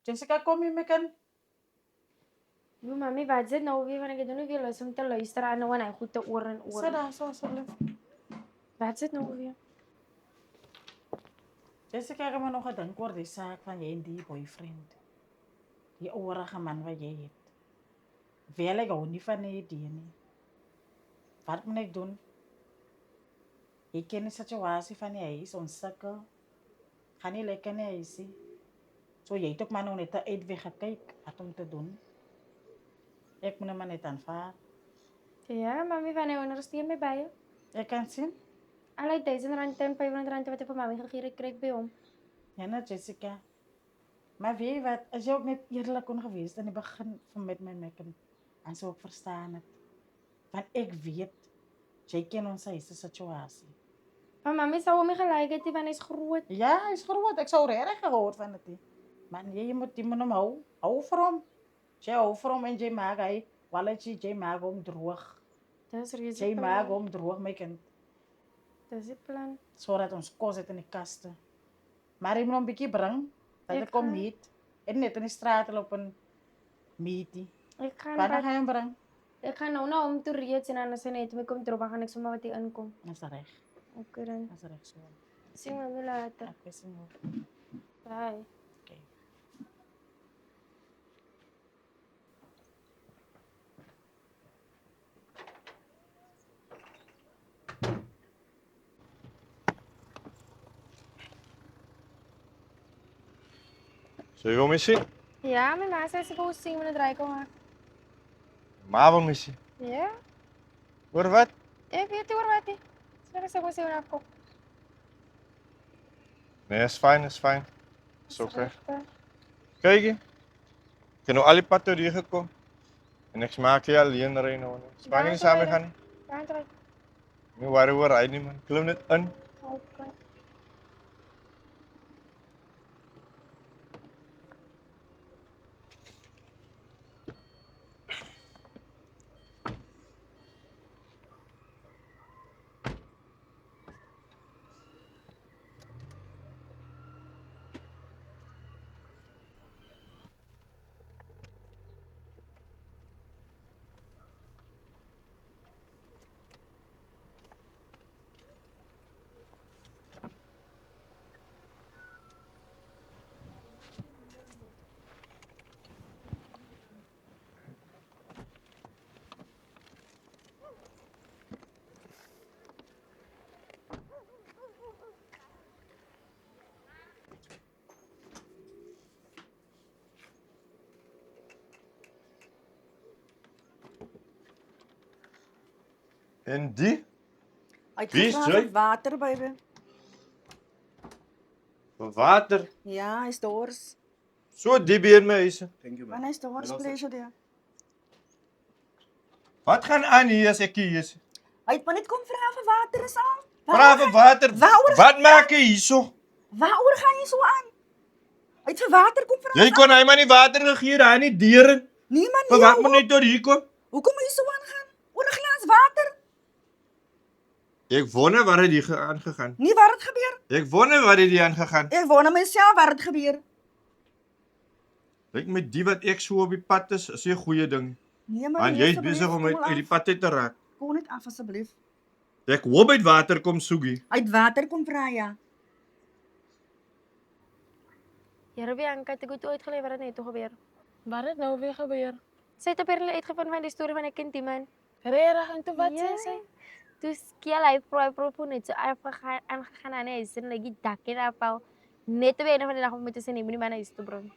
Jessica, kom je me kan? Jo, mami, wat is dit nou weer? Want ek het nou nie weer lus om te luister aan nou en hy goed te oor en oor. Sit daar so asseblief. Wat is dit nou weer? Jessica, ek het maar nog gedink oor die saak van jy en die boyfriend. Die ouerige man wat jy het. Wel, ek hou nie van die idee nie. Wat moet ek doen? Jy ken die situasie van die huis, ons sukkel. Gaan nie lekker nie huisie. So jy het ook maar nog net 'n uitweg gekyk wat om te doen. Ek moet hom maar net aanvaar. Ja, mami, van hy ondersteun my by jou. Ek kan sien. Al die R1000 en R500 wat ek vir mami gegee het, kry ek by hom. Ja, nou Jessica. Maar weet je wat, als je ook niet eerlijk kon geweest in het begin van met mijn mekken, en zo ook verstaan het. Want ik weet, jij kent onze huisse situatie. Maar mami sou hom nie gelyk het nie, want hy's groot. Ja, hij is groot. Ik zou er erg gehoord van het. Maar nee, je moet hem houden. Hou voor hem. Jij hou voor hem en jij maakt hij, walletje, jij maakt hem droog. Dis reeds. Jij maakt hem droog, mijn kind. Dis die plan. Zodat ons kost zit in de kasten. Maar je moet hem een beetje brengen. Dat Ik ik kom ga. niet. En net in de straat lopen. Meetie. Ek gaan Wanneer ga je hem brengen? ek gaan nou na hom toe reeds en dan as hy net my kom drop, gaan ek sommer wat hy inkom. Dat is recht. Okay dan. Dat is recht zo. Sien mami later. Oké, senhor. Bye. Oké. Zullen we missie? Ja, my ma sê sy wil sien wanneer dit kom maar. Maar wil missie. Ja? Hoor wat? Ek weet nie oor wat nie. Sy wil sien wanneer afkom. Nee, is fijn, is fijn. Is oké. Kijk je. Ik heb nou al die pad door hier gekomen. En ik smaak je alleen erin. Nou. Smaak je niet samen gaan? Nie? Gaan terug. Nie worry oor hy nie man. Klim net in. Okay. En die? Uitgevra Wie is vir Joy? water, baby. Vir water. Ja, hy's dors. So diep hier in my huis. Want hy's dors, pleasure there. Wat gaan aan hier as ek hier is? Hy het maar net kom vra vir water is al. Vra vir water. Waaroor Wat maak jy hierso? Waaroor gaan jy so aan? Hy het vir water kom vra. Jy kon hy maar nie water gegee daar nie deur. Nee man, Vir nee. wat moet net tot hier kom? Hoekom moet jy so aangaan? Oor 'n glas water? Ek wonder wat het hier aangegaan. Nie wat het gebeur. Ek wonder wat het hier aangegaan. Ek wonder myself wat het gebeur. Lyk met die wat ek so op die pad is 'n goeie ding. Nee man, Want jy is besig om uit die pad uit te raak. Kom net af asseblief. Ek hoop uit water kom soegie. Hy het water kom vra ja. Here Bianca, het ek goed uitgelê wat het net toe gebeur. Wat het nou weer gebeur? Sy het op hierdie uitgevind van die storie van 'n kind die man. Regtig, en toe wat Ja. sê sy? Toe skiel hy propo net so aangegaan aan hy sin lagi dak en afval. Net op 'n van die dag om met te sê nee, moenie my na huis toe bring.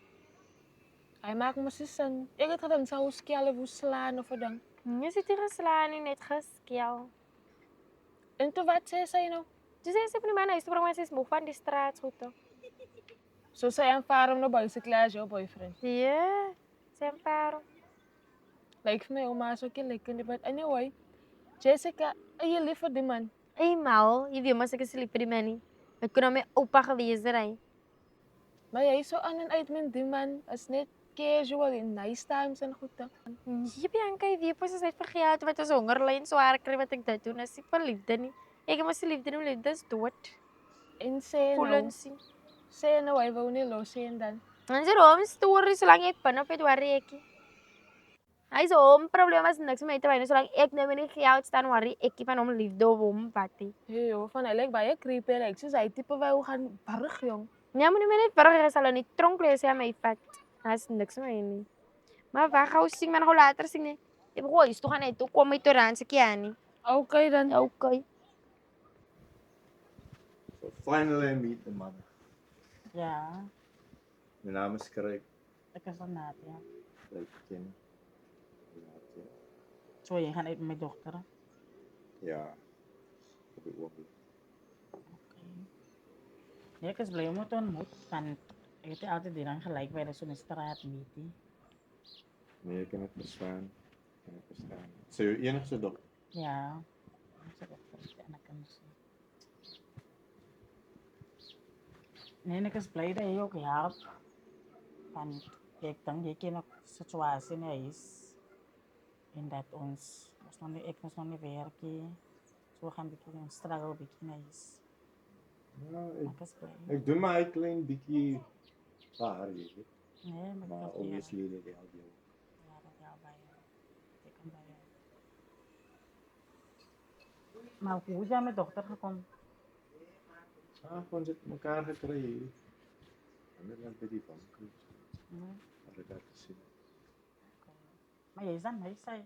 Hy maak mos nie sin. Ek het gedink sy wou skel of slaan of 'n ding. Nee, sy het nie geslaan nie, net geskiel. En toe wat sê sy nou? Toe sê sy moenie my na huis toe bring, want sy is moeg van die straatsgoede. So sy aanvaar hom nou basically as jou boyfriend. Ja, sy aanvaar. Lyk vir my ouma is ook nie lekker nie, but anyway. Jessica, are jy lief vir die man? Eenmaal, jy weet mos ek is lief vir die man nie. Ek kon nou my oupa gewees het hy. Maar jy so aan en uit met die man is net casual en nice times en goed. Nee, Bianca, jy weet mos as hy vir geld wat ons honger ly en so hard kry wat ek dit doen, is nie vir liefde nie. Ek het mos nie liefde nie, liefde is dood. En sê nou, Voelens sien. sê nou hy wou nie los sê en dan. En sy hom storie solank ek binne op het worry ekkie. Hy se hom probleem is niks met my te wyne solank ek nou met die geld staan worry ekkie van hom liefde of hom wat nie. Hey, joh, van hy lyk baie creepy, lyk soos hy tipe wou gaan barg, jong. Ja, moenie my net burger hy sal in die tronk lê as hy aan my vat. Hy is niks met my nie. Maar wag gou sien maar gou later sien nie. Ek begooi, toe gaan hy toe kom my toe dan se kia nie. Okay dan. Okay. So finally I meet the mother. Ja, My naam is Craig. ek is van Nadia. Like ken. So jy gaan uit met my dogter. Ja. Op die oomblik. Okay. Ja, ek is blij om het te ontmoet, want ek het nie altyd hieraan gelijk by so 'n straat meet nie. Nee, ek kan het verstaan. So jou enigste dogter. Ja, ek sê dogter is die ander kinders. Nee, en ek is blij dat jy ook help, want ek dink jy ken ook situasie in die huis, en dat ek moes nog nie werk nie, so gaan bietjie een struggle bietjie in die huis. Ja, Ek is blij. ek doen my klein bietjie waar jy weet. Nee, maar Maar dat is obviously dit help jou. ja, dat help baie. Ek kan baie. Maar hoe is jy met dogter gekom? Ons het mekaar gekry hier. Ander dan by die bank. Nee, Maar ek het gesien. maar jy is aan my size.